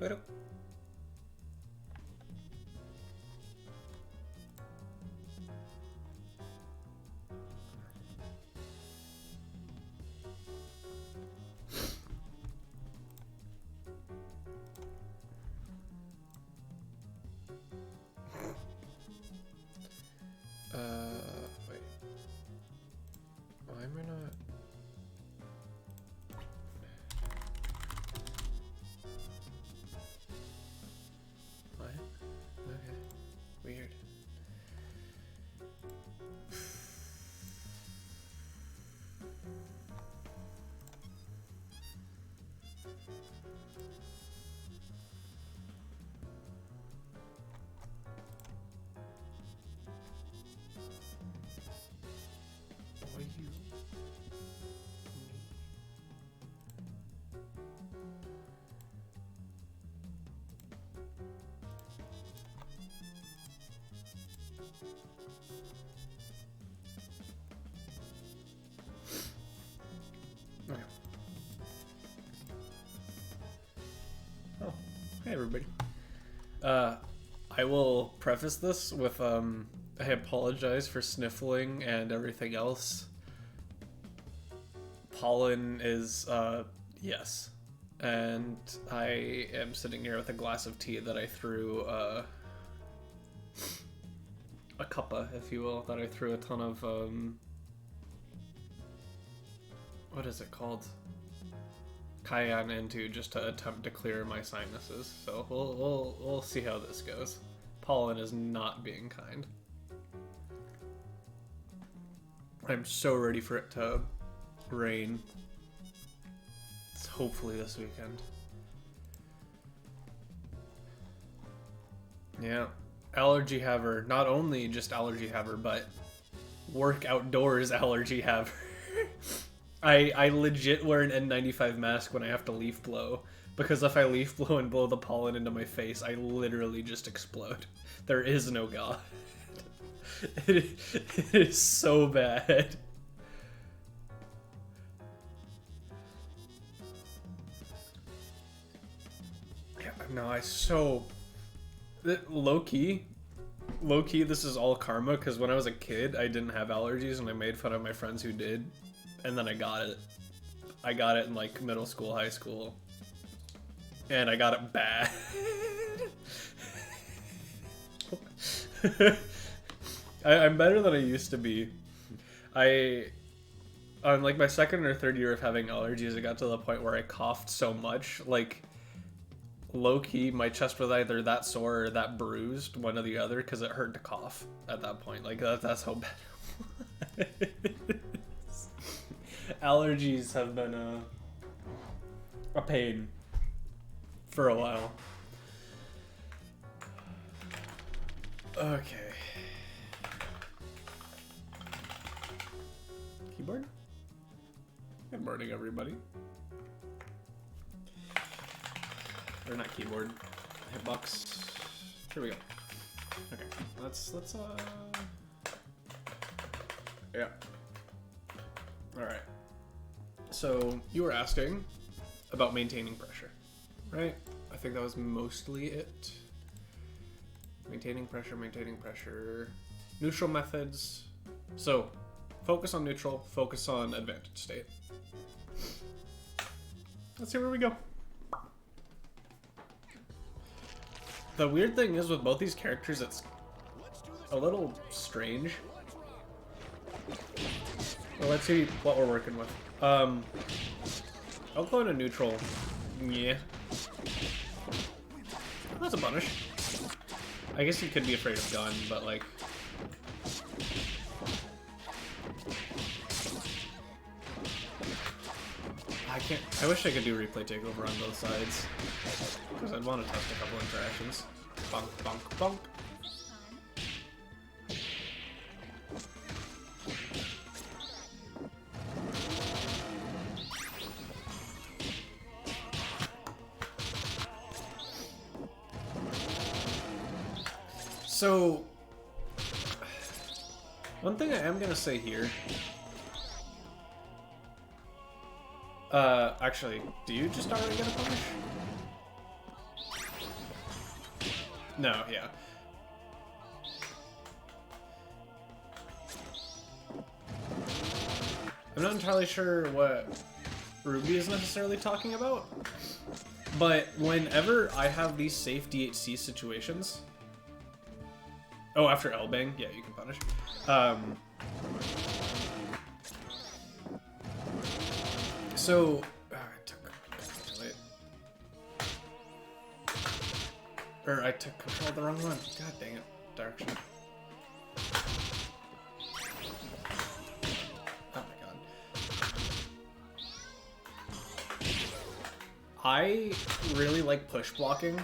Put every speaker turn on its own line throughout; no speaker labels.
Pero. Wait. Why am I not? What? Okay. Weird. What are you? Okay. Oh, hey everybody. I will preface this with I apologize for sniffling and everything else. Pollen is yes. And I am sitting here with a glass of tea that I threw a cuppa, if you will, that I threw a ton of what is it called? Cayenne into just to attempt to clear my sinuses. So we'll see how this goes. Pollen is not being kind. I'm so ready for it to rain. It's hopefully this weekend. Yeah. Allergy haver. Not only just allergy haver, but work outdoors allergy haver. I legit wear an N95 mask when I have to leaf blow, because if I leaf blow and blow the pollen into my face, I literally just explode. There is no God. It is so bad. Yeah, no, low-key, this is all karma, because when I was a kid, I didn't have allergies, and I made fun of my friends who did. And then I got it. I got it in like middle school, high school. And I got it bad. I'm better than I used to be. On like my second or third year of having allergies, it got to the point where I coughed so much, like low-key, my chest was either that sore or that bruised, one or the other, because it hurt to cough at that point. Like that's how bad it was. Allergies have been a pain for a while. Okay. Keyboard? Good morning, everybody. Or not keyboard. Hitbox. Here we go. Okay. Let's yeah. Alright. So, you were asking about maintaining pressure, right? I think that was mostly it. Maintaining pressure. Neutral methods. So, focus on neutral, focus on advantage state. Let's see where we go. The weird thing is with both these characters, it's a little strange. Well, let's see what we're working with. I'll go into neutral. Yeah. That's a punish. I guess you could be afraid of gun, but like... I wish I could do replay takeover on both sides. Because I'd want to test a couple interactions. Bonk, bonk, bonk. So, One thing I am gonna say here. Actually, do you just already get a punish? No, yeah. I'm not entirely sure what Ruby is necessarily talking about, but whenever I have these safe DHC situations... Oh, after L-Bang? Yeah, you can punish. So... I took control of the wrong one. God dang it. Direction. Oh my god. I really like push blocking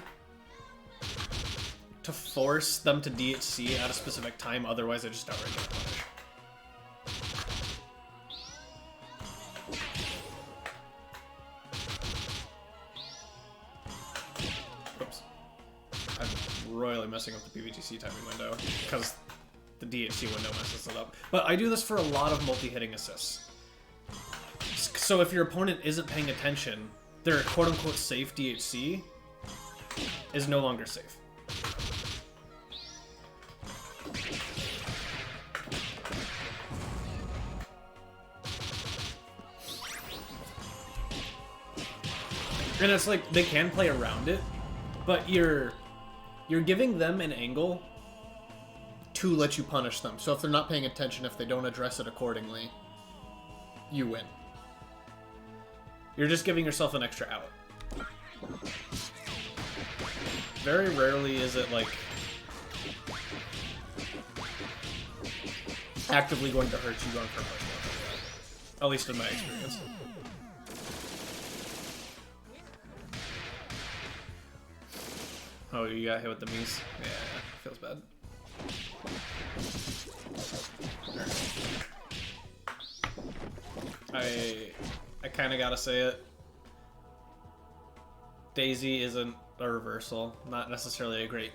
to force them to DHC at a specific time, otherwise I just outright get a punish. Royally messing up the PVTC timing window because the DHC window messes it up. But I do this for a lot of multi-hitting assists. So if your opponent isn't paying attention, their quote-unquote safe DHC is no longer safe. And it's like, they can play around it, but you're giving them an angle to let you punish them. So if they're not paying attention, if they don't address it accordingly, you win. You're just giving yourself an extra out. Very rarely is it, like, actively going to hurt you going for a push block like that. At least in my experience. Oh, you got hit with the Mies? Yeah, feels bad. I kind of gotta say it. Daisy isn't a reversal, not necessarily a great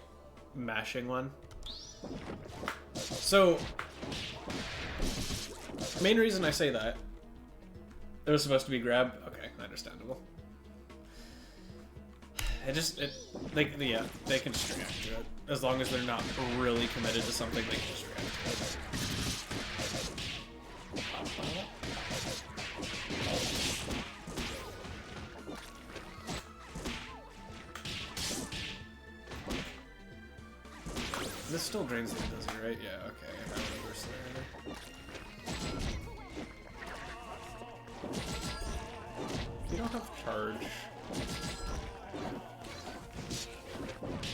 mashing one. So, main reason I say that, it was supposed to be grab. Okay, understandable. They can just react to it. As long as they're not really committed to something, they can just react to it. This still drains the Dizzy, right? Yeah, okay. I got a reverse there. You don't have charge.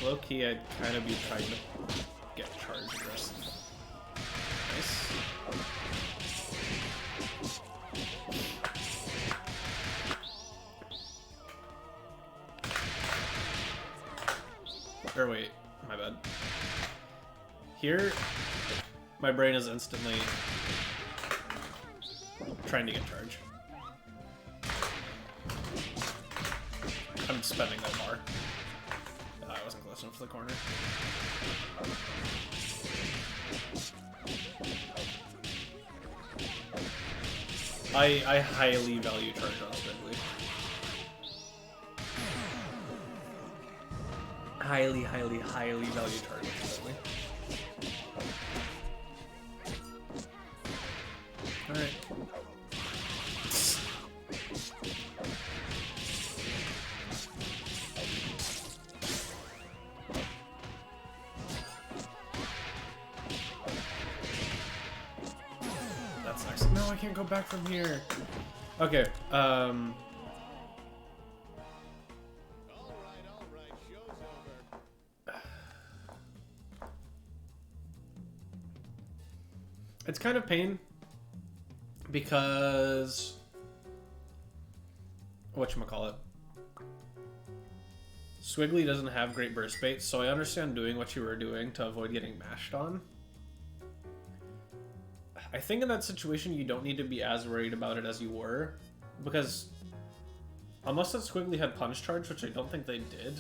Low key, I'd kind of be trying to get charge aggressive. Nice. Or wait, my bad. Here, my brain is instantly trying to get charge. I'm spending that bar. I wasn't close enough to the corner. I highly value charge on Squiggly. Highly value charge on Squiggly. Alright. That's nice. No, I can't go back from here. Okay, it's kind of pain because whatchamacallit, Squiggly doesn't have great burst bait, so I understand doing what you were doing to avoid getting mashed on. I think in that situation you don't need to be as worried about it as you were, because unless that Squiggly had punch charge, which I don't think they did,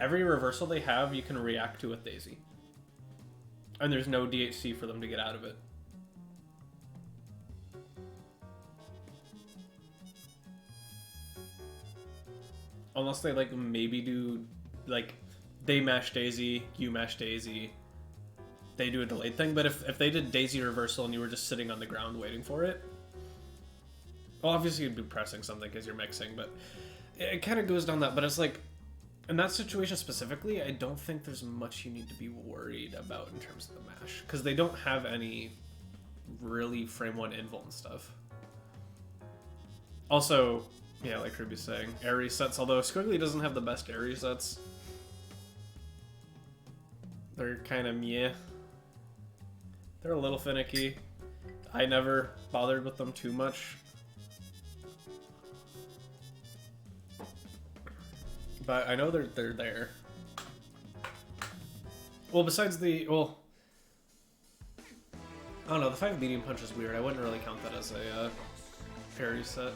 every reversal they have you can react to with Daisy. And there's no DHC for them to get out of it. Unless they like maybe do like they mash Daisy, you mash Daisy, they do a delayed thing. But if they did Daisy reversal and you were just sitting on the ground waiting for it, well, obviously you'd be pressing something because you're mixing, but it kind of goes down that. But it's like, in that situation specifically, I don't think there's much you need to be worried about in terms of the mash, because they don't have any really frame 1 invul and stuff. Also, yeah, like Ruby's saying, air resets, although Squiggly doesn't have the best air resets. They're kind of meh. They're a little finicky. I never bothered with them too much. But I know they're there. Well, besides the... Well... I don't know, the 5 medium punch is weird. I wouldn't really count that as a air reset.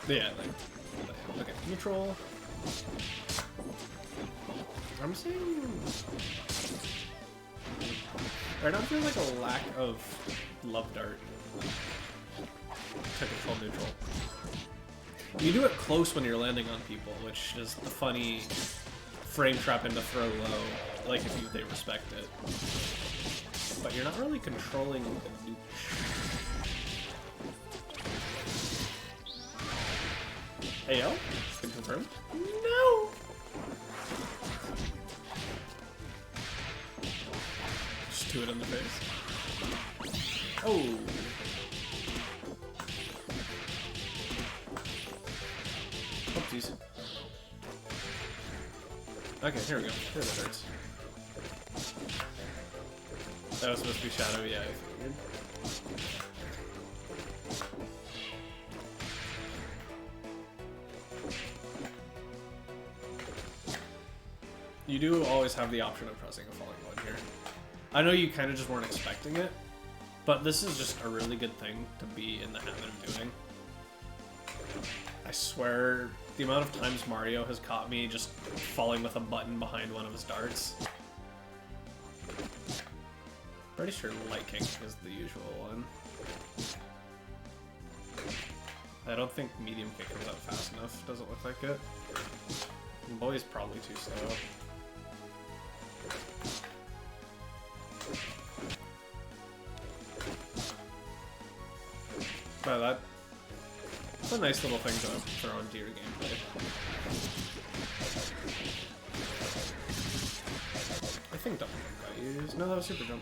Yeah, like... Okay, neutral... I'm saying... Right now I feel like a lack of love dart to control neutral. You do it close when you're landing on people, which is the funny frame trap into throw low, like if they respect it. But you're not really controlling the nuke. AL? Been confirmed? No! Just do it in the face. Oh! Oopsies. Okay, here we go. Here that hurts. That was supposed to be Shadow, yeah, I figured. You do always have the option of pressing a falling one here. I know you kind of just weren't expecting it, but this is just a really good thing to be in the habit of doing. I swear, the amount of times Mario has caught me just falling with a button behind one of his darts. Pretty sure Light King is the usual one. I don't think Medium Kick comes out fast enough. Doesn't look like it. Boy's probably too slow. But that's a nice little thing to throw into your gameplay. I think double jump got used. No, that was super jump.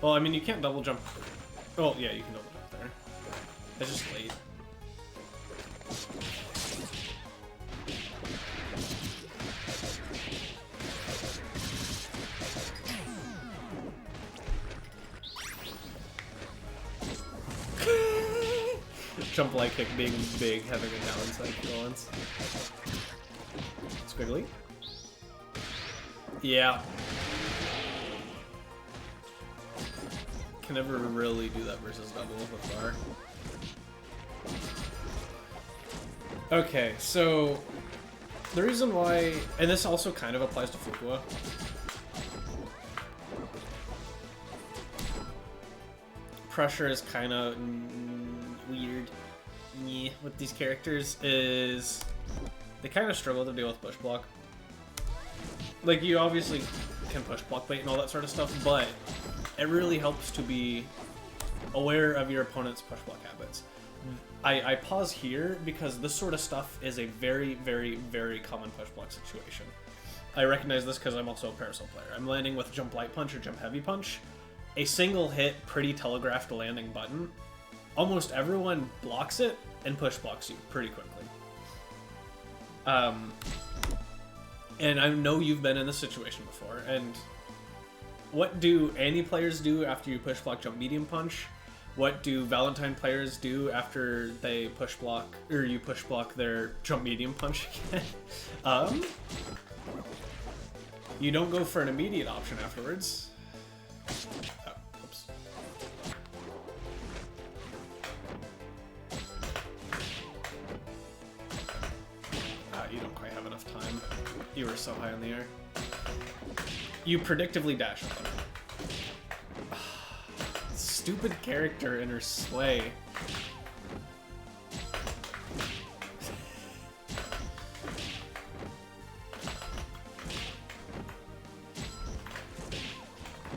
Well, I mean, you can't double jump. Oh, yeah, you can double jump there. It's just late. Jump light kick being big, having a downside kill once. Squiggly? Yeah. Can never really do that versus double with bar. Okay, so the reason why, and this also kind of applies to Fukua. Pressure is kind of weird with these characters is they kind of struggle to deal with push block. Like, you obviously can push block bait and all that sort of stuff, but it really helps to be aware of your opponent's push block habits. I pause here because this sort of stuff is a very, very, very common push block situation. I recognize this because I'm also a Parasol player. I'm landing with jump light punch or jump heavy punch. A single hit, pretty telegraphed landing button. Almost everyone blocks it and push blocks you pretty quickly. And I know you've been in this situation before, and what do any players do after you push block jump medium punch? What do Valentine players do after they push block, or you push block their jump medium punch again? You don't go for an immediate option afterwards. Oh, oops. You don't quite have enough time. You were so high in the air. You predictively dash with them. stupid character in her sleigh.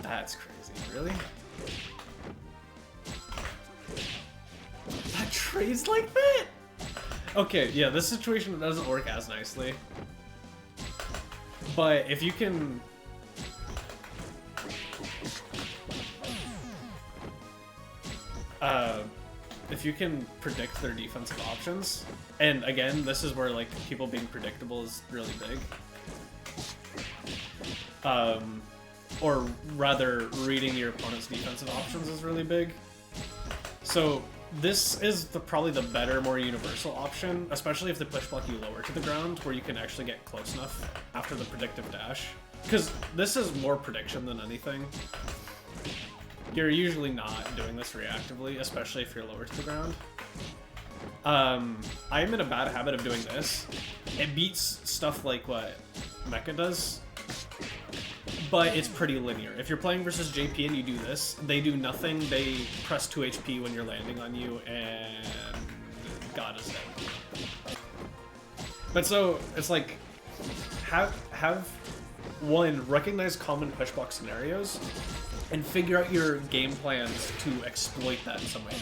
That's crazy, really? That trades like that? Okay, yeah, this situation doesn't work as nicely. But if you can... if you can predict their defensive options, and again, this is where like people being predictable is really big. Or rather, reading your opponent's defensive options is really big. So this is probably the better, more universal option, especially if they push block you lower to the ground, where you can actually get close enough after the predictive dash. Because this is more prediction than anything. You're usually not doing this reactively, especially if you're lower to the ground. I'm in a bad habit of doing this. It beats stuff like what Mecha does, but it's pretty linear. If you're playing versus JP and you do this, they do nothing, they press 2 HP when you're landing on you, and God is dead. But so, it's like, have one, recognize common push block scenarios, and figure out your game plans to exploit that in some way.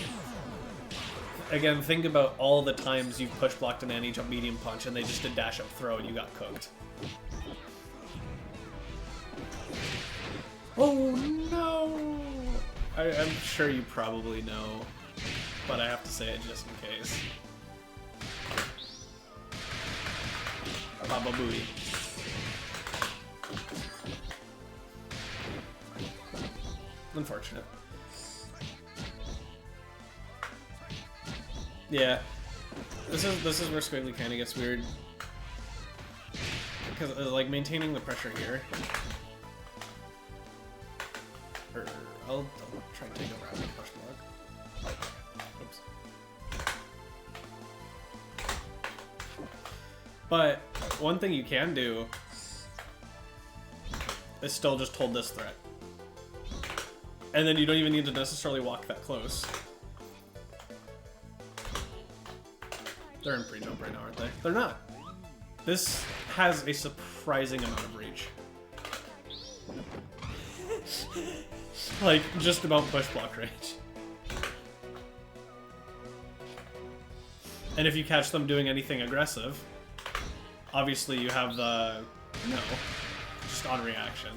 Again, think about all the times you've push blocked an anti-jump medium punch and they just did dash up throw and you got cooked. Oh no! I'm sure you probably know, but I have to say it just in case. Baba Booey. Unfortunate. Yeah, this is where Squiggly kind of gets weird, because like maintaining the pressure here. Or I'll try and take over after push block. Oops. But one thing you can do is still just hold this threat. And then you don't even need to necessarily walk that close. They're in pre-jump right now, aren't they? They're not. This has a surprising amount of reach. Like, just about push block range. And if you catch them doing anything aggressive, obviously you have the... no. Just on reaction.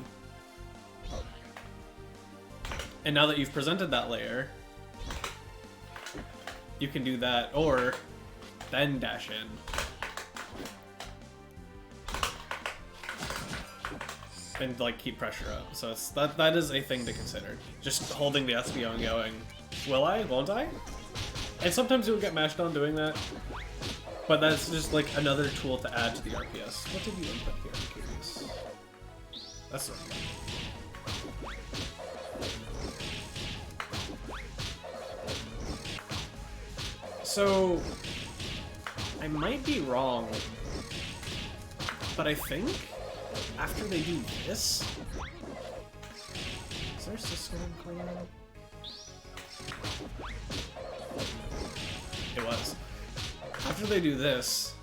And now that you've presented that layer, you can do that, or then dash in. And like keep pressure up. So it's that is a thing to consider. Just holding the SBO and going, will I? Won't I? And sometimes you'll get mashed on doing that. But that's just like another tool to add to the RPS. What did you input here? I'm curious. That's right. So, I might be wrong, but I think after they do this, is there a system clean? It was. After they do this,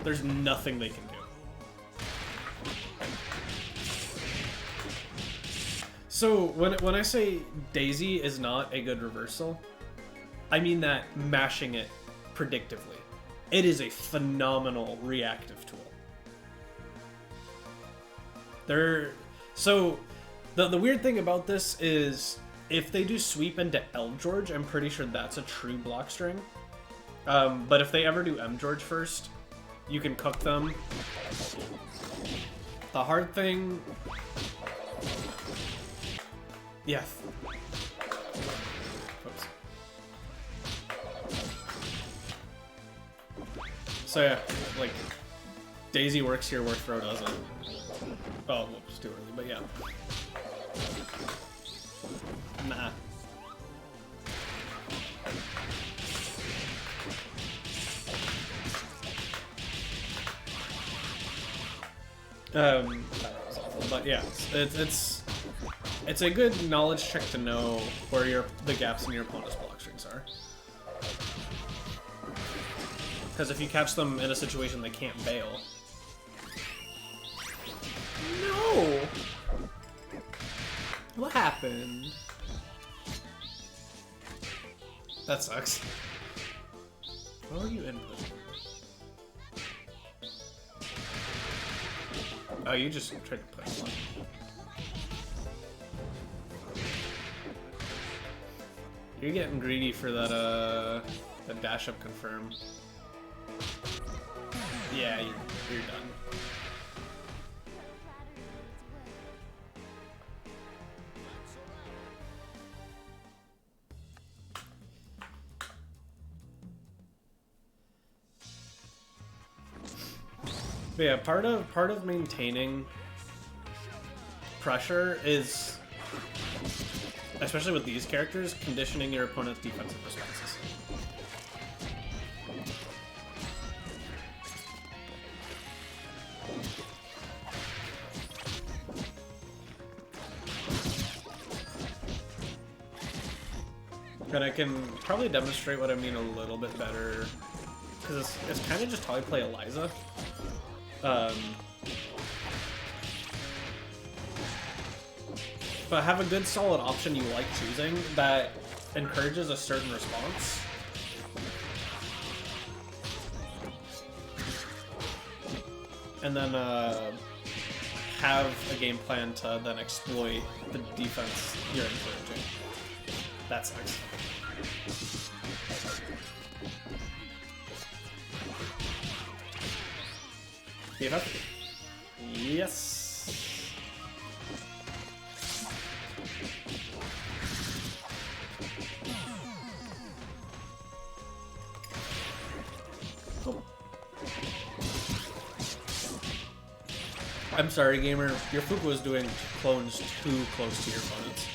there's nothing they can do. So when I say Daisy is not a good reversal, I mean that mashing it predictively. It is a phenomenal reactive tool. So the weird thing about this is if they do sweep into L George, I'm pretty sure that's a true block string. But if they ever do M George first, you can cook them. The hard thing... yeah. Oops. So yeah, like, Daisy works here where Throw doesn't. Oh, whoops, too early, but yeah. Nah. That was awful, but yeah, it's It's a good knowledge check to know where the gaps in your opponent's block strings are. Because if you catch them in a situation they can't bail. No! What happened? That sucks. What were you inputting? Oh, you just tried to put one. You're getting greedy for that, that dash up confirm. Yeah, you're done. But yeah, part of maintaining pressure is, especially with these characters, conditioning your opponent's defensive responses. And I can probably demonstrate what I mean a little bit better, because it's kind of just how I play Eliza. But have a good solid option you like choosing that encourages a certain response. And then have a game plan to then exploit the defense you're encouraging. That sucks. Give up. Yes. Oh. I'm sorry, gamer. Your Fuku was doing clones too close to your opponents.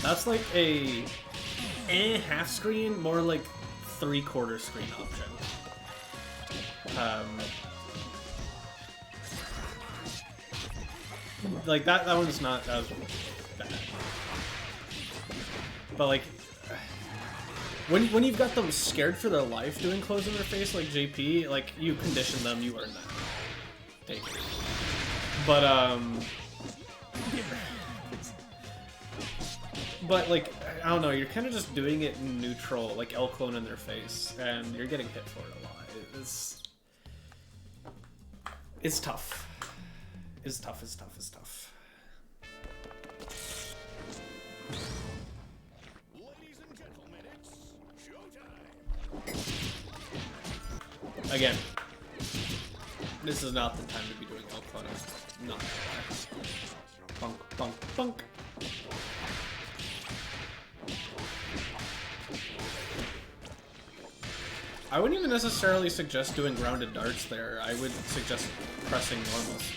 That's like a half screen, more like 3/4 screen option. Like that one's not as bad. But like when you've got them scared for their life doing clothes in their face like JP, like you condition them, you earn that. Take it. But like I don't know, you're kind of just doing it in neutral, like L clone in their face, and you're getting hit for it a lot. It's tough. It's tough.
Ladies and gentlemen, it's showtime.
Again, this is not the time to be doing L clone. Not bunk, bunk, bunk. I wouldn't even necessarily suggest doing grounded darts there. I would suggest pressing normals.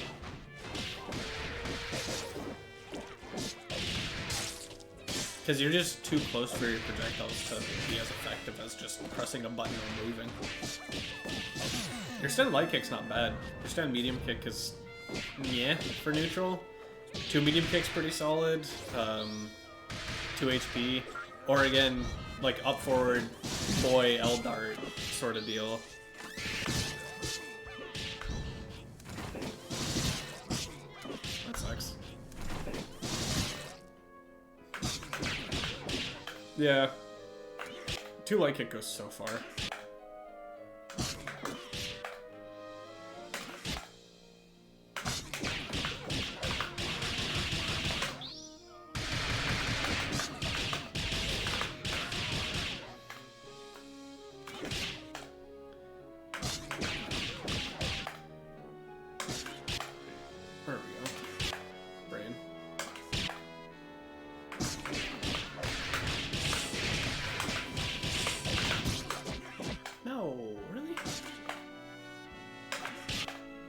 Because you're just too close for your projectiles to be as effective as just pressing a button or moving. Your stand light kick's not bad. Your stand medium kick is, yeah, for neutral. 2 medium kicks pretty solid. 2 HP. Or again, like up forward, boy, L dart sort of deal. That sucks. Yeah. 2 light kick goes so far.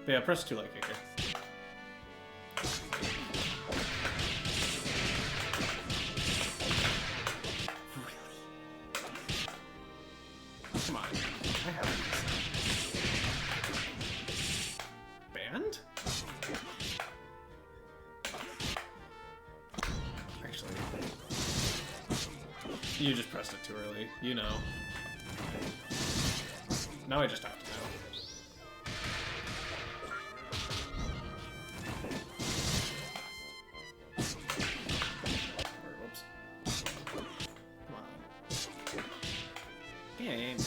Yeah, press 2 light kicker. Really? Come on. I have these. Banned? You just pressed it too early. You know. Now I just have to know. Whoops. Come on. Game.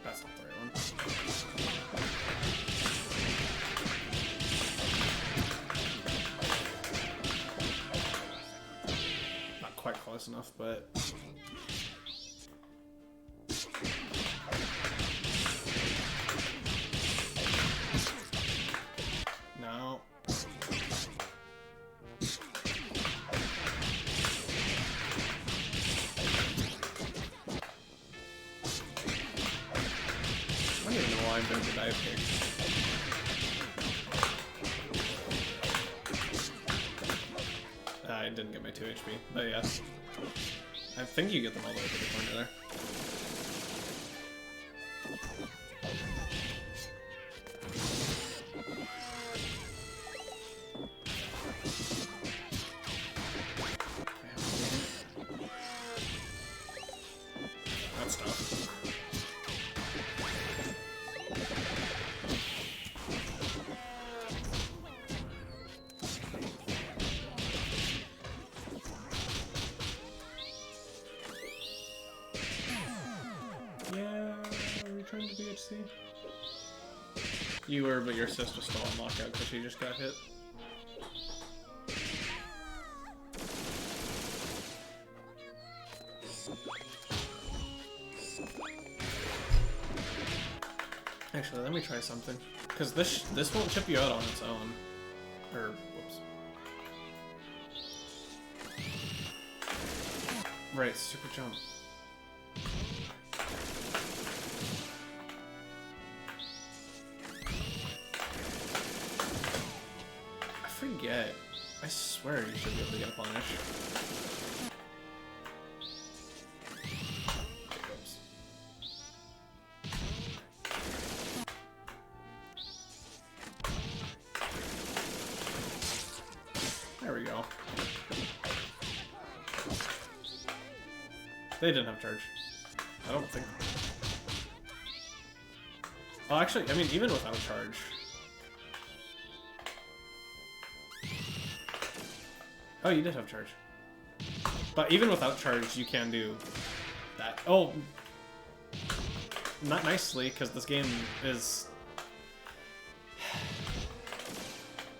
That's not the right one. Not quite close enough, but... No. I don't even know why I'm doing the dive kick. I didn't get my 2 HP, but yeah. I think you get them all the way to the corner there. That's tough. Yeah, are we trying to DHC? You were, but your sis was still on lockout because she just got hit. Actually, let me try something. Because this won't chip you out on its own. Or, whoops. Right, super jump. I forget. I swear you should be able to get a punish. Oops. There we go. They didn't have charge. I don't think. Oh, actually, I mean, even without charge. Oh, you did have charge. But even without charge, you can do that. Oh! Not nicely, because this game is...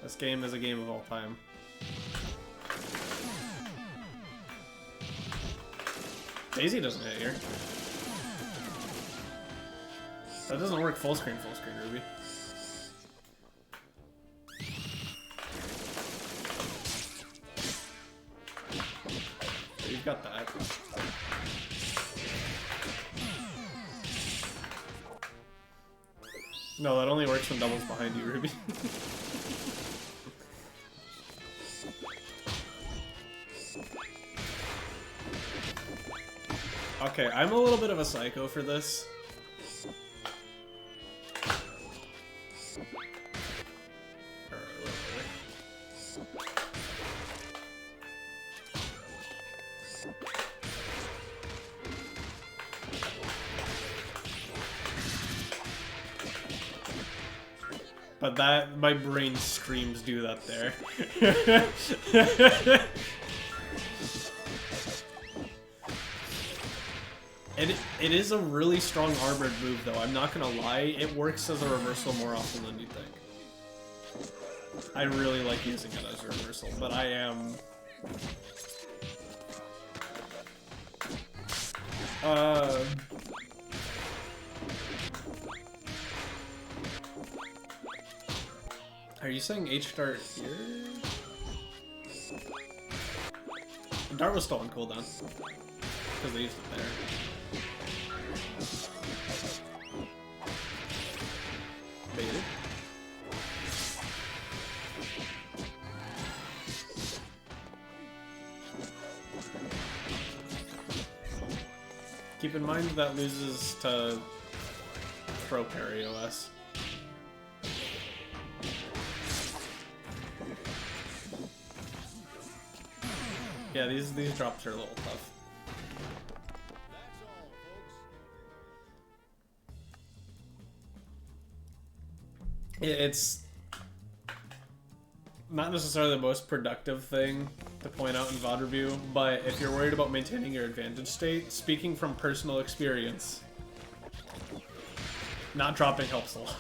This game is a game of all time. Daisy doesn't hit here. That doesn't work full screen, Ruby. So you've got that. No, that only works when doubles behind you, Ruby. Okay, I'm a little bit of a psycho for this. But that, my brain screams do that there. It is a really strong armored move, though. I'm not gonna lie. It works as a reversal more often than you think. I really like using it as a reversal, but I am... Are you saying H-Dart here? Dart was still on cooldown. Because they used it there. Baited. Keep in mind that loses to throw parry OS. Yeah, these drops are a little tough. It's not necessarily the most productive thing to point out in VoD review, but if you're worried about maintaining your advantage state, speaking from personal experience, not dropping helps a lot.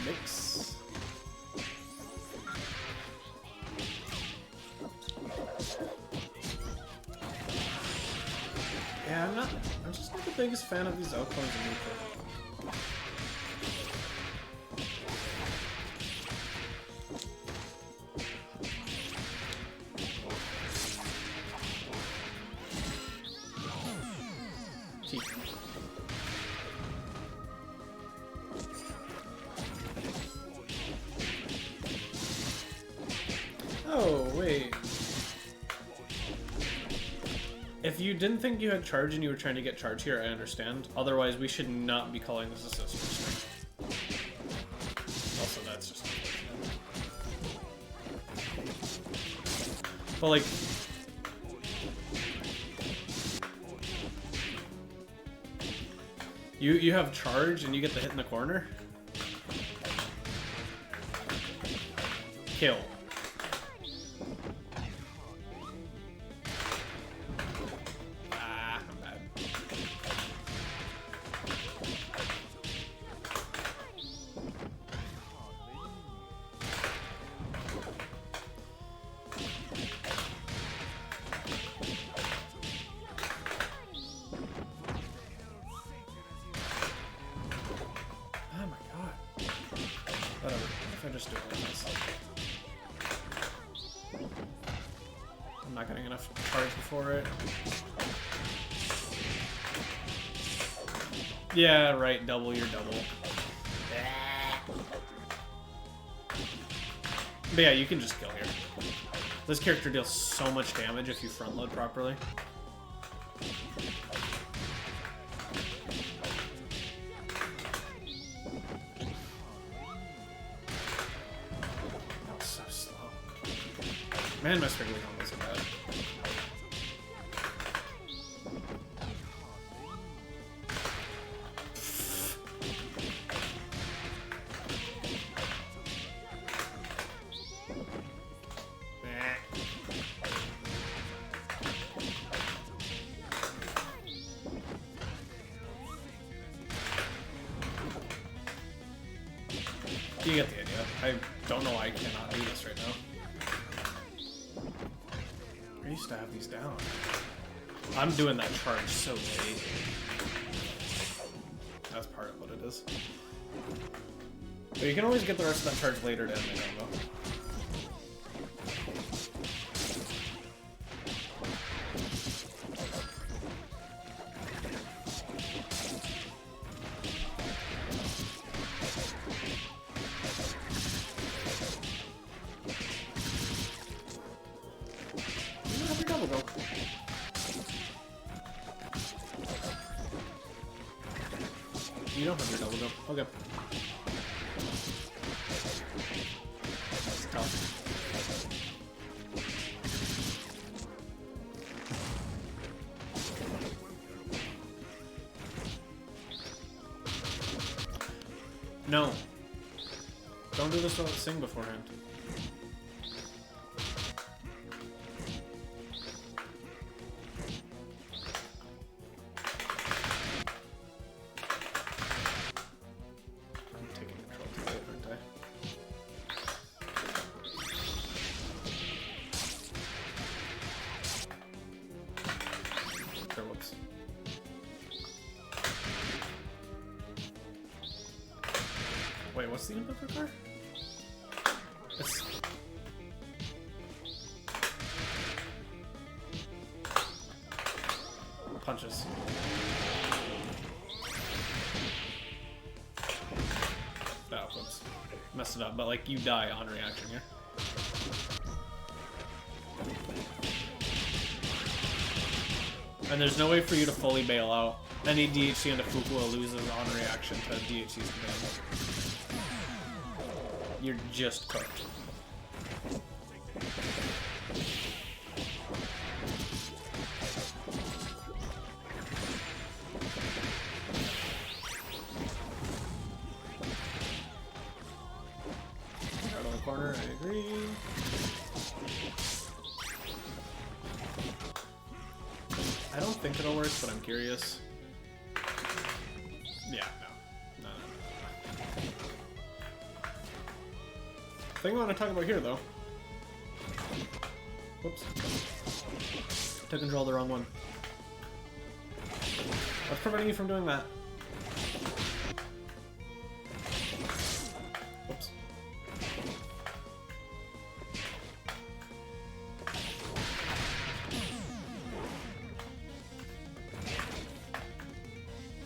Mix. Yeah, I'm just not the biggest fan of these outcomes in Nuka. Oh, wait. If you didn't think you had charge and you were trying to get charge here, I understand. Otherwise, we should not be calling this a sister string. Also, that's just but like, you have charge and you get the hit in the corner. Kill. Not getting enough charge for it. Yeah, right, double your double. But yeah, you can just kill here. This character deals so much damage if you front load properly. That was so slow. Man, my spring recon wasn't bad. You get the idea. I don't know why I cannot do this right now. I used to have these down. I'm doing that charge so late. That's part of what it is. But you can always get the rest of that charge later to end the combo. You don't have your double jump. Okay. That's tough. No. Don't do this without sing beforehand. Whoops. Wait, what's the input for car? It's... punches. Oh, whoops. Messed it up, but like you die on reaction here. And there's no way for you to fully bail out. Any DHC into Fukua loses on reaction to DHC's command. You're just cooked. Out on the corner, I agree. I don't think it'll work, but I'm curious. Yeah, no. Thing I want to talk about here, though. Whoops. Took control of the wrong one. What's preventing you from doing that? Whoops.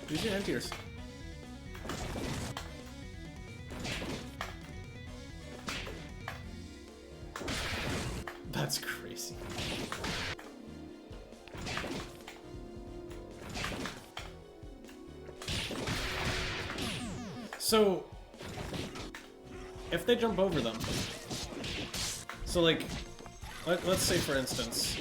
Use your anti-tears. That's crazy. So, if they jump over them, so like, let's say for instance,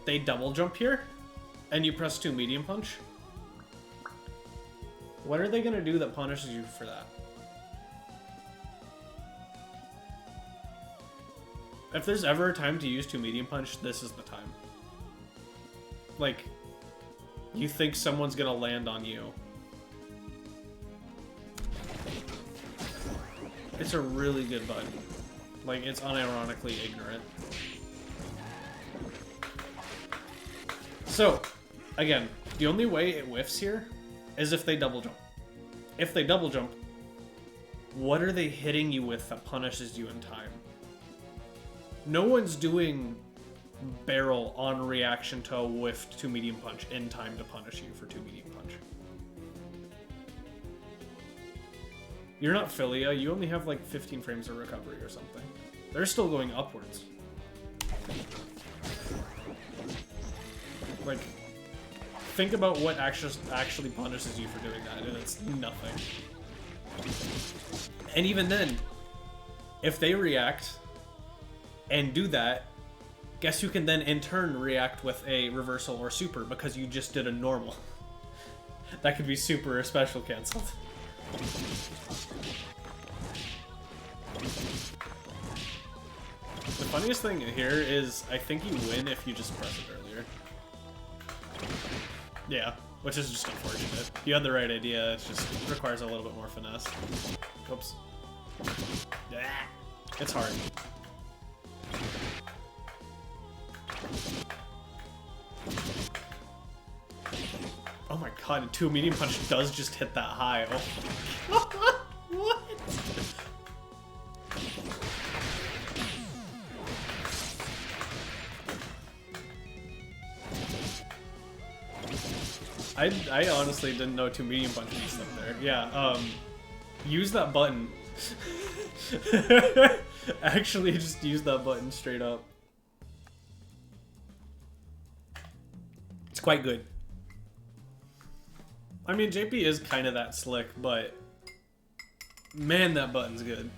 they double jump here, and you press 2 medium punch. What are they gonna do that punishes you for that? If there's ever a time to use 2 medium punch, this is the time. Like, you think someone's gonna land on you. It's a really good button. Like, it's unironically ignorant. So, again, the only way it whiffs here is if they double jump. If they double jump, what are they hitting you with that punishes you in time? No one's doing barrel on reaction to a whiffed 2 medium punch in time to punish you for 2 medium punch. You're not Philia, you only have like 15 frames of recovery or something. They're still going upwards. Like, think about what actually punishes you for doing that, and it's nothing. And even then, if they react and do that, guess who can then in turn react with a reversal or super because you just did a normal. That could be super or special canceled. The funniest thing here is I think you win if you just press it earlier. Yeah, which is just unfortunate. You had the right idea, it just requires a little bit more finesse. Whoops. It's hard. Oh my god, a 2 medium punch does just hit that high. Oh. What? I honestly didn't know 2 medium punches up there. Yeah, use that button. Actually, just use that button straight up. It's quite good. I mean, JP is kind of that slick, but man, that button's good.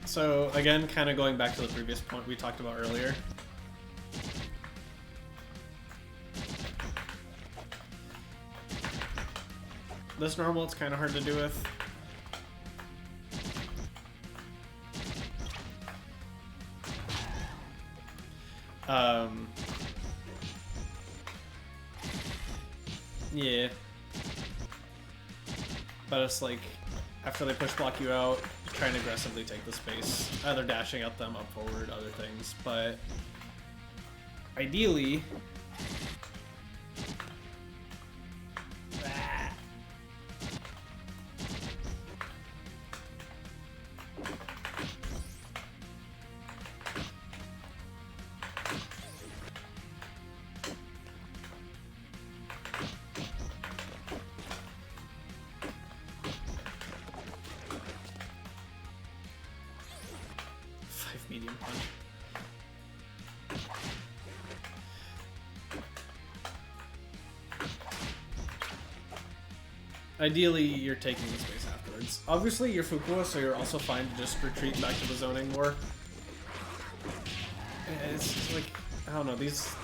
So again, kind of going back to the previous point we talked about earlier. This normal, it's kind of hard to do with. Yeah. But it's like, after they push block you out, try and aggressively take the space. Either dashing at them, up forward, other things. But ideally, medium punch. Ideally, you're taking the space afterwards. Obviously, you're Fukua, so you're also fine to just retreat back to the zoning more. It's like, I don't know, these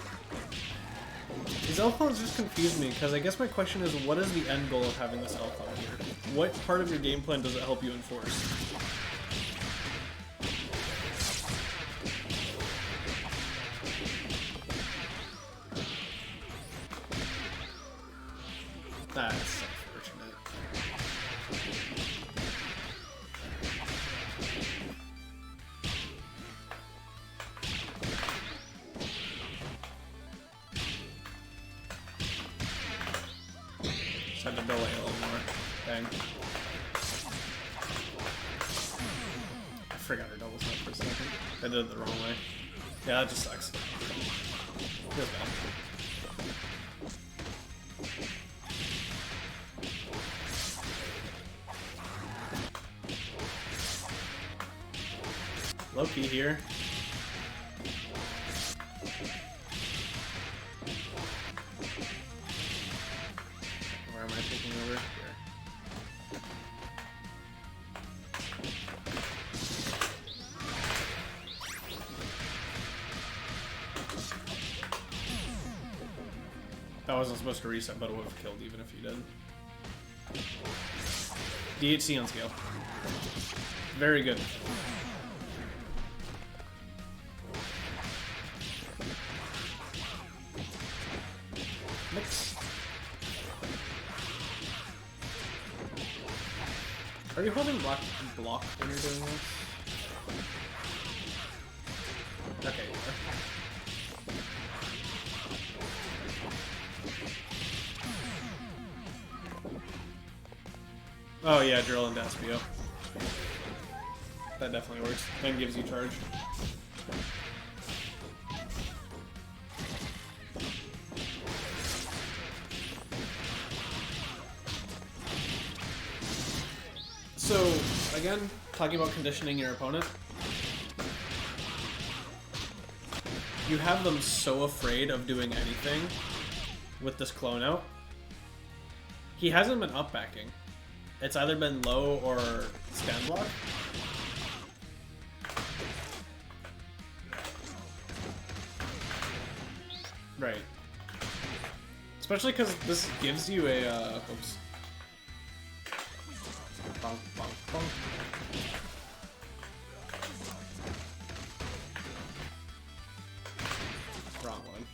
elf clones just confuse me, because I guess my question is, what is the end goal of having this elf clone here? What part of your game plan does it help you enforce? That's unfortunate. Just had to delay a little more. Dang. I forgot her doubles up for a second. I did it the wrong way. Yeah, that just sucks. Feels bad. Low-key here. Where am I taking over? Here. That wasn't supposed to reset, but it would have killed even if you did. DHC on scale. Very good. Mix. Are you holding block when you're doing this? Okay, you are. Oh yeah, drill into SPO. That definitely works. And gives you charge. So, again, talking about conditioning your opponent. You have them so afraid of doing anything with this clone out. He hasn't been up backing. It's either been low or stand block. Right. Especially because this gives you a, oops. Bonk, bonk, bonk. Wrong one.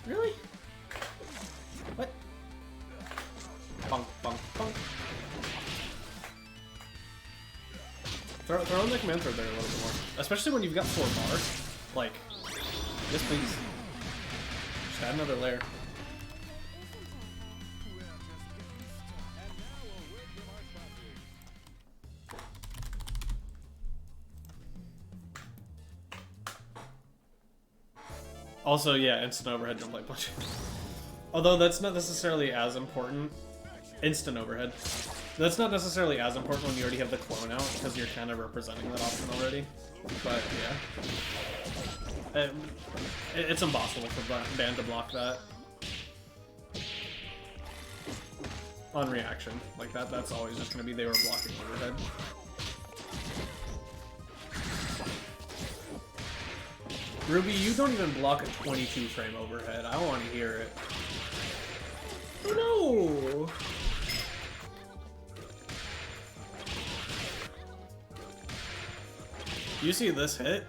Really? What? Bonk, bonk, bonk. Throw in the command thread there a little bit more. Especially when you've got 4 bar. Like, yes please. Just add another layer. Also, yeah, instant overhead jump light punch. Although that's not necessarily as important. Instant overhead. That's not necessarily as important when you already have the clone out, because you're kind of representing that option already. But, yeah. It's impossible for Band to block that. On reaction. Like, that's always just going to be they were blocking overhead. Ruby, you don't even block a 22 frame overhead. I want to hear it. Oh no! You see this hit?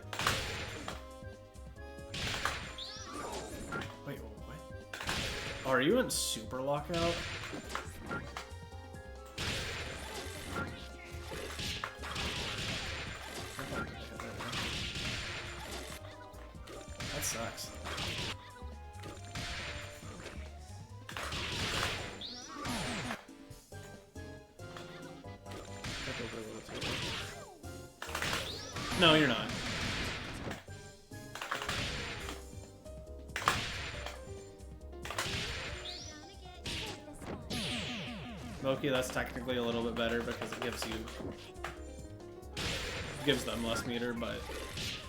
Wait, what? Oh, are you in super lockout? That sucks. No, you're not. Okay, that's technically a little bit better because it gives you gives them less meter, but...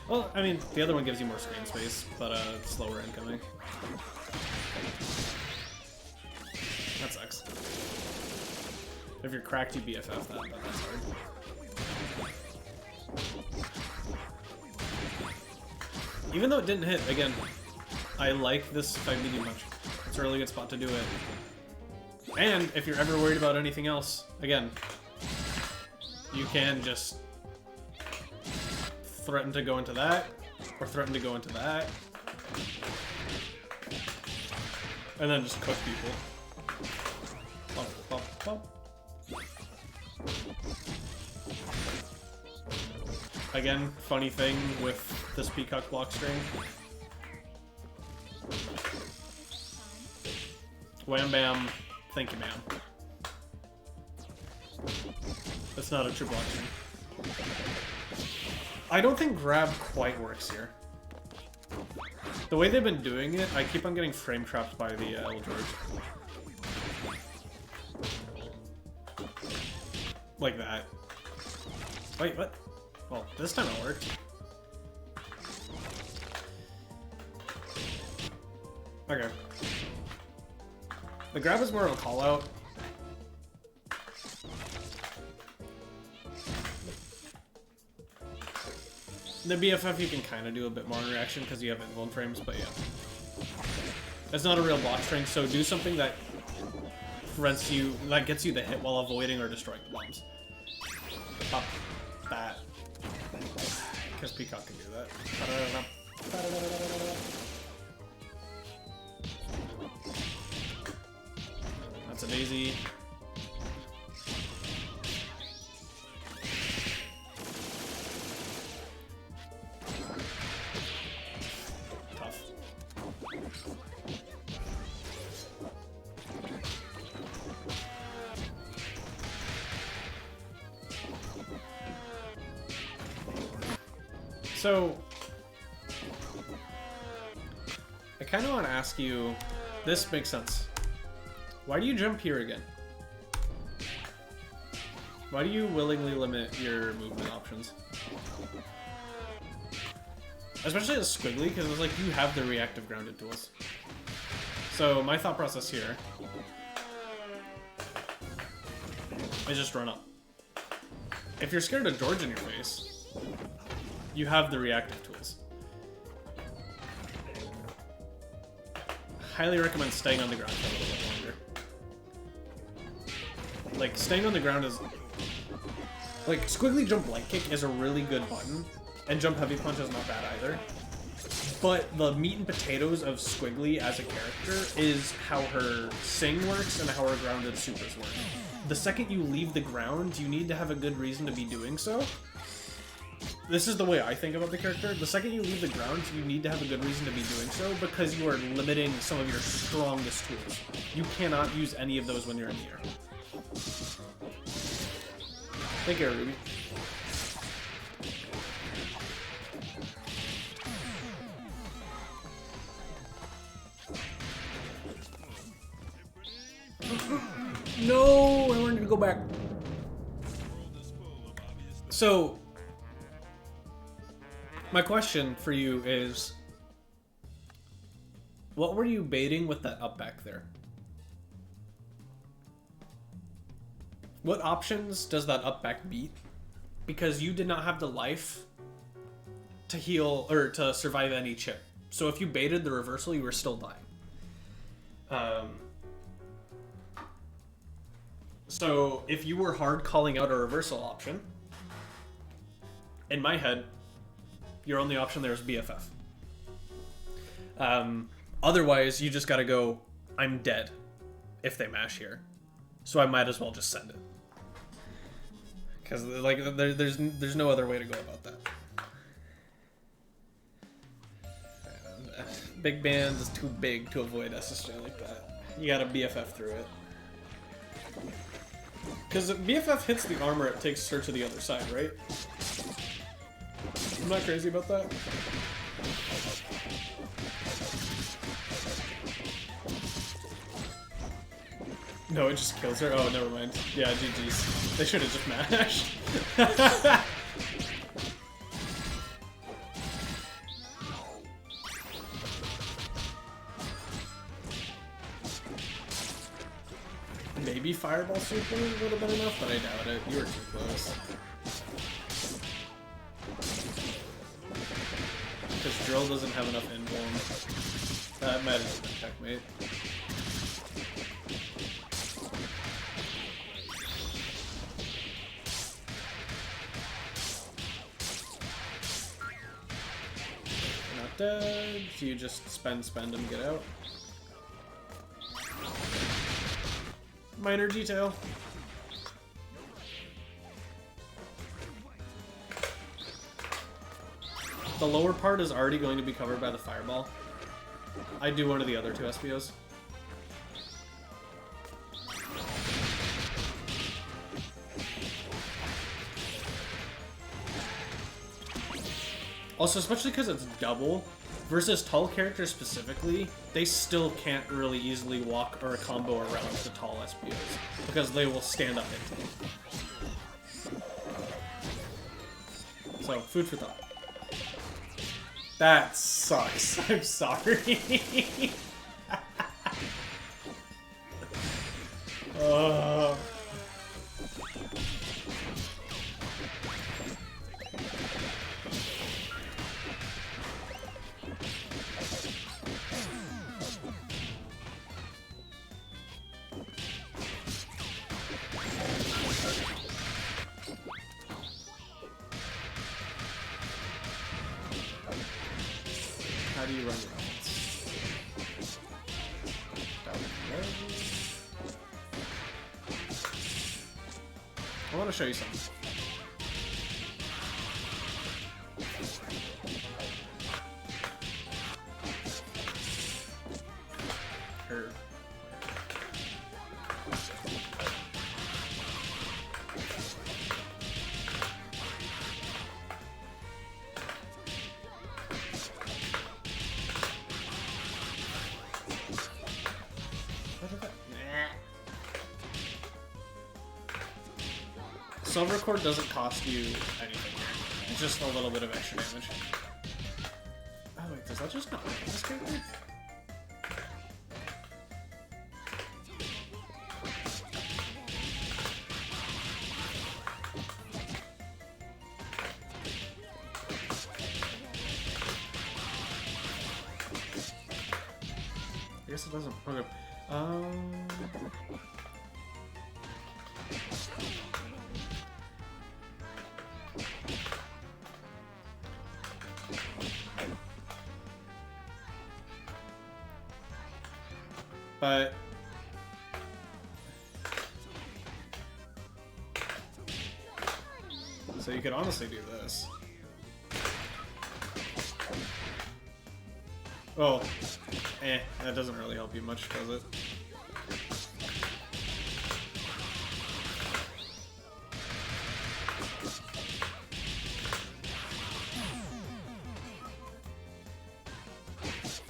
Well, I mean, the other one gives you more screen space, but it's slower incoming. That sucks. If you're cracked, you BFF that, but that's hard. Even though it didn't hit, again, I like this fight medium much. It's a really good spot to do it. And if you're ever worried about anything else, again, you can just threaten to go into that, or threaten to go into that, and then just cook people. Bump, bump, bump. Again, funny thing with this peacock block string. Wham bam, thank you ma'am. That's not a true block string. I don't think grab quite works here. The way they've been doing it, I keep on getting frame trapped by the L George. Like that. Wait, what? Well, this time it worked. Okay. The grab is more of a call out. The BFF you can kind of do a bit more in reaction because you have invuln frames, but yeah. It's not a real block string, so do something that prevents you, that gets you the hit while avoiding or destroying the bombs. Pop that. Because Peacock can do that. That's a daisy. Tough. So, I kind of want to ask you, this makes sense. Why do you jump here again? Why do you willingly limit your movement options? Especially as Squiggly, because it was like, you have the reactive grounded tools. So, my thought process here is just run up. If you're scared of George in your face, you have the reactive tools. Highly recommend staying on the ground for a little bit longer. Like, staying on the ground is... Like, Squiggly Jump Light Kick is a really good button, and Jump Heavy Punch is not bad either. But the meat and potatoes of Squiggly as a character is how her Sing works and how her grounded supers work. The second you leave the ground, you need to have a good reason to be doing so. This is the way I think about the character. The second you leave the ground, you need to have a good reason to be doing so, because you are limiting some of your strongest tools. You cannot use any of those when you're in the air. Take care, Ruby. No, I wanted to go back. So, my question for you is, what were you baiting with that up back there? What options does that up back beat? Because you did not have the life to heal, or to survive any chip. So if you baited the reversal, you were still dying. So if you were hard calling out a reversal option, in my head, your only option there is BFF. Otherwise, you just gotta go, I'm dead if they mash here. So I might as well just send it. Because like, there's no other way to go about that. Big Band is too big to avoid SSJ like that. You gotta BFF through it. Because if BFF hits the armor, it takes her to the other side, right? I'm not crazy about that. No, it just kills her? Oh, never mind. Yeah, GG's. They should have just mashed. Maybe Fireball Super would have been enough, but I doubt it. You were too close. Because Drill doesn't have enough inform. That might have been checkmate. Not dead. So you just spend, and get out. Minor detail. The lower part is already going to be covered by the fireball. I do one of the other two SPOs. Also, especially because it's double, versus tall characters specifically, they still can't really easily walk or combo around the tall SPOs, because they will stand up into them. So, food for thought. That sucks. I'm sorry. Oh. How do you run your elements? I want to show you something. Silver Cord doesn't cost you anything here. It's just a little bit of extra damage. Oh wait, does that just not make this character? I guess it doesn't. Okay. But so you could honestly do this. Oh, that doesn't really help you much, does it?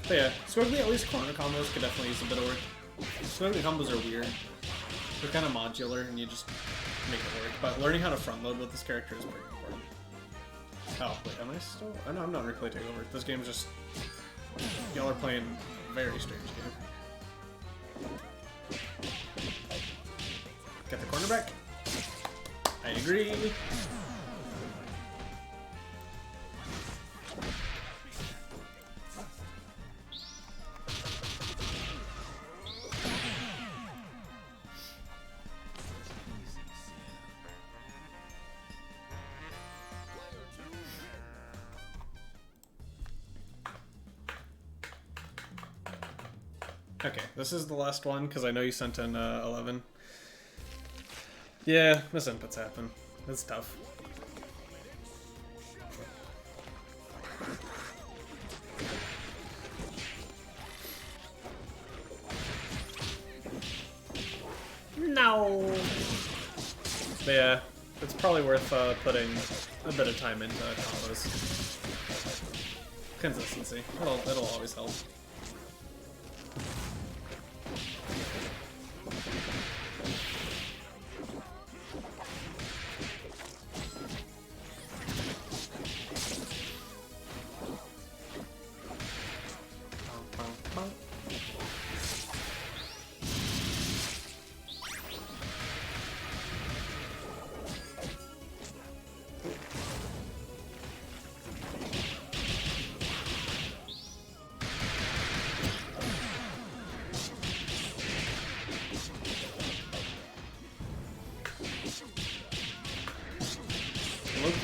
But yeah, Squiggly at least corner combos could definitely use a bit of work. Squiggly combos are weird. They're kind of modular and you just make it work. But learning how to front load with this character is pretty important. Oh, wait, am I still? Oh, no, I'm not replay takeover. This game's just... Y'all are playing a very strange game. Get the corner back. I agree. Okay, this is the last one, because I know you sent in 11. Yeah, misinputs happen. It's tough. No! But yeah, it's probably worth putting a bit of time into combos. Consistency. It'll always help.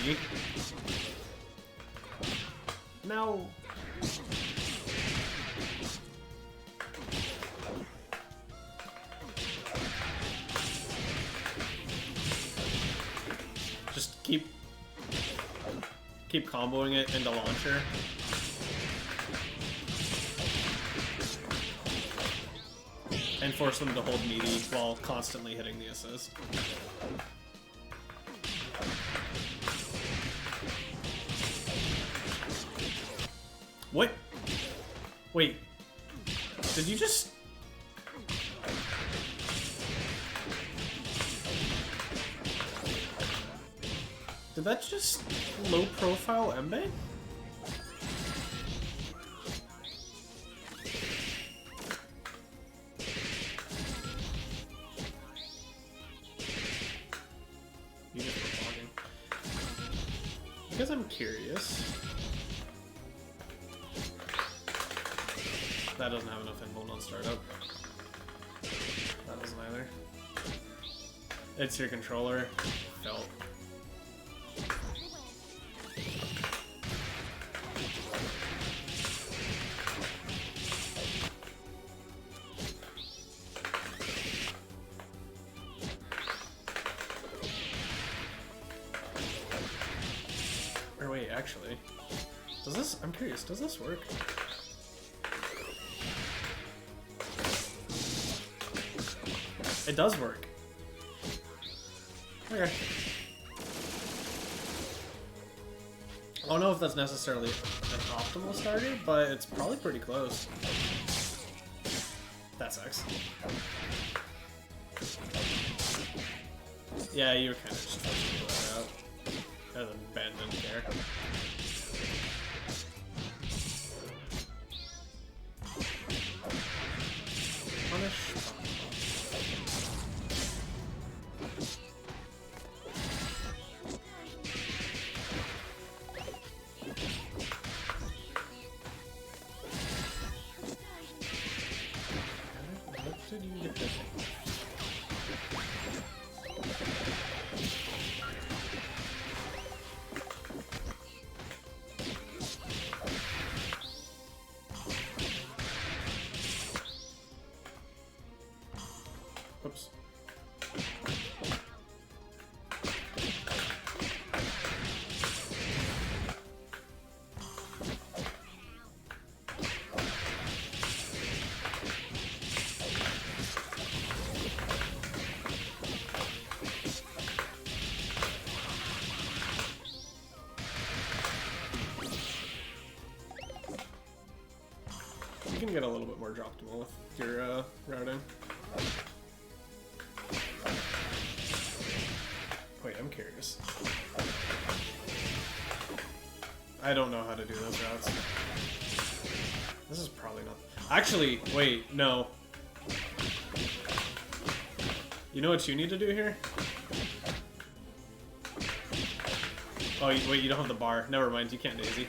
me. No. Just keep comboing it into launcher. And force them to hold meaty while constantly hitting the assist. What? Wait. Did you just... Did that just low profile Embe? You just were talking. Because I'm curious. That doesn't have enough invuln on startup. That doesn't either. It's your controller. Felt. Or wait, actually. Does this... I'm curious, does this work? It does work. Okay. I don't know if that's necessarily an optimal starter, but it's probably pretty close. That sucks. Yeah, you were kind of just trying to figure that out. Other than Ben didn't care. Punish. What did you get this? Oops. You can get a little bit more optimal with your routing. Wait, I'm curious. I don't know how to do those routes. This is probably not... Actually, wait, no. You know what you need to do here? Oh, wait, you don't have the bar. Never mind, you can't daisy.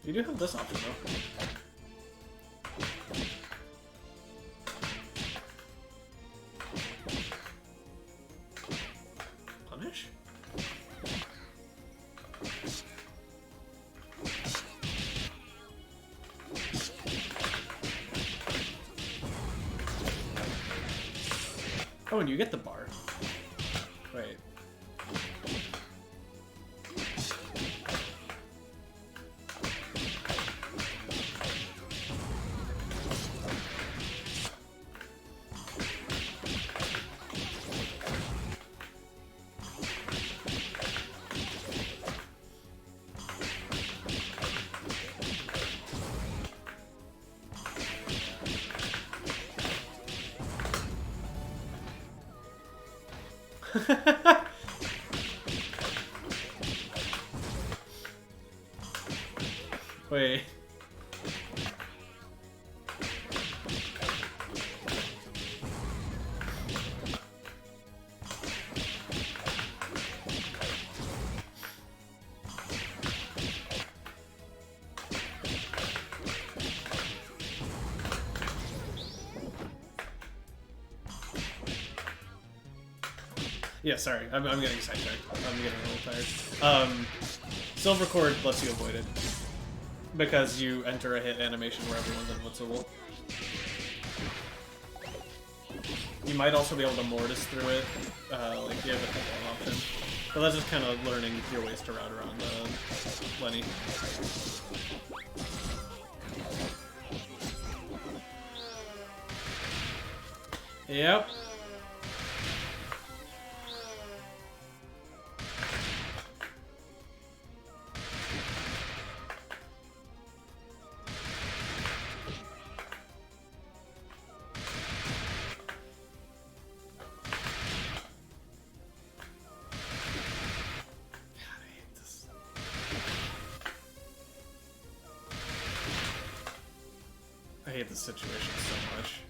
You do have this option, though. Punish? Oh, and you get the bar. Wait. Wait. Yeah, sorry, I'm getting sidetracked. I'm getting a little tired. Silver Cord lets you avoid it because you enter a hit animation where everyone's invincible. You might also be able to mortis through it, like you have an option. But that's just kind of learning your ways to route around Lenny. Yep. I hate this situation so much.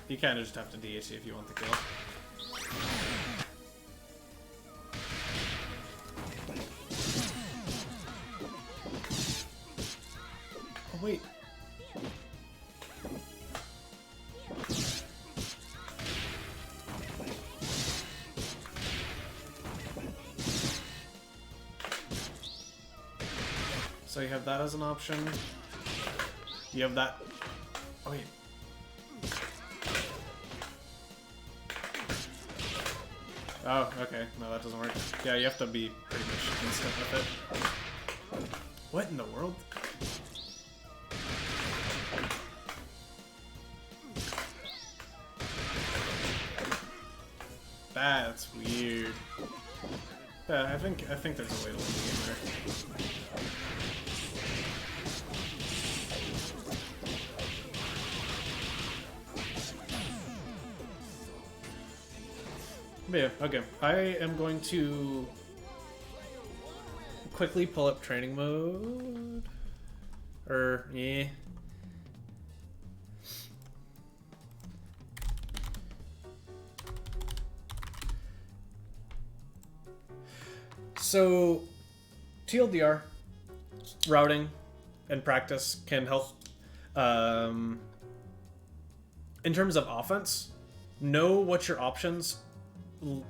You kind of just have to DAC if you want the kill. Oh wait. So you have that as an option. You have that. Oh wait. Oh, okay. No, that doesn't work. Yeah, you have to be pretty much instant with it. What in the world? That's weird. Yeah, I think there's a way to win the game there. But yeah, okay. I am going to quickly pull up training mode. Yeah. So, TLDR, routing, and practice can help. In terms of offense, know what your options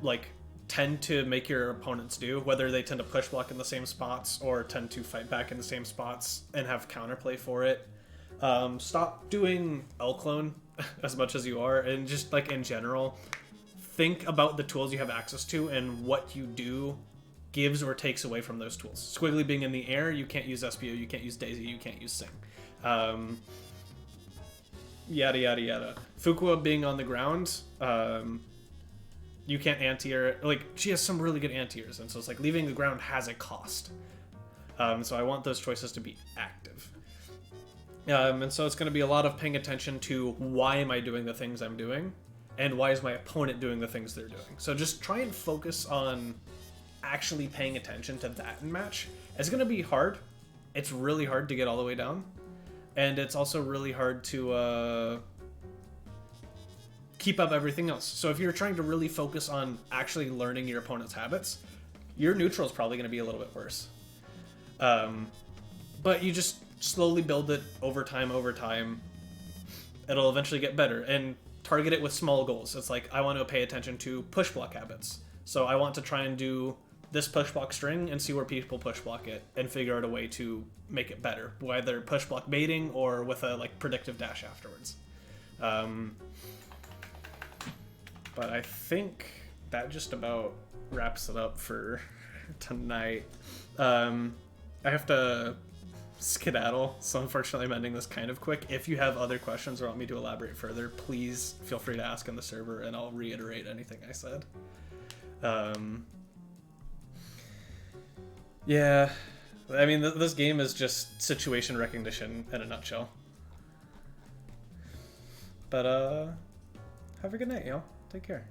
like tend to make your opponents do, whether they tend to push block in the same spots or tend to fight back in the same spots and have counterplay for it. Stop doing L-clone as much as you are, and just like in general, think about the tools you have access to and what you do gives or takes away from those tools. Squiggly being in the air, you can't use SPO, you can't use Daisy, you can't use Sing. Yada yada yada. Fuqua being on the ground, you can't anti-air. Like, she has some really good anti-airs, and so it's like leaving the ground has a cost. So I want those choices to be active. And so it's going to be a lot of paying attention to why am I doing the things I'm doing, and why is my opponent doing the things they're doing. So just try and focus on actually paying attention to that in match. It's going to be hard. It's really hard to get all the way down. And it's also really hard to keep up everything else. So if you're trying to really focus on actually learning your opponent's habits, your neutral is probably going to be a little bit worse. But you just slowly build it over time. It'll eventually get better, and target it with small goals. It's like, I want to pay attention to push block habits. So I want to try and do this push block string and see where people push block it and figure out a way to make it better, whether push block baiting or with a like predictive dash afterwards. But I think that just about wraps it up for tonight. I have to skedaddle, so unfortunately I'm ending this kind of quick. If you have other questions or want me to elaborate further, please feel free to ask on the server and I'll reiterate anything I said. Yeah, I mean, this game is just situation recognition in a nutshell. But, have a good night, y'all. Take care.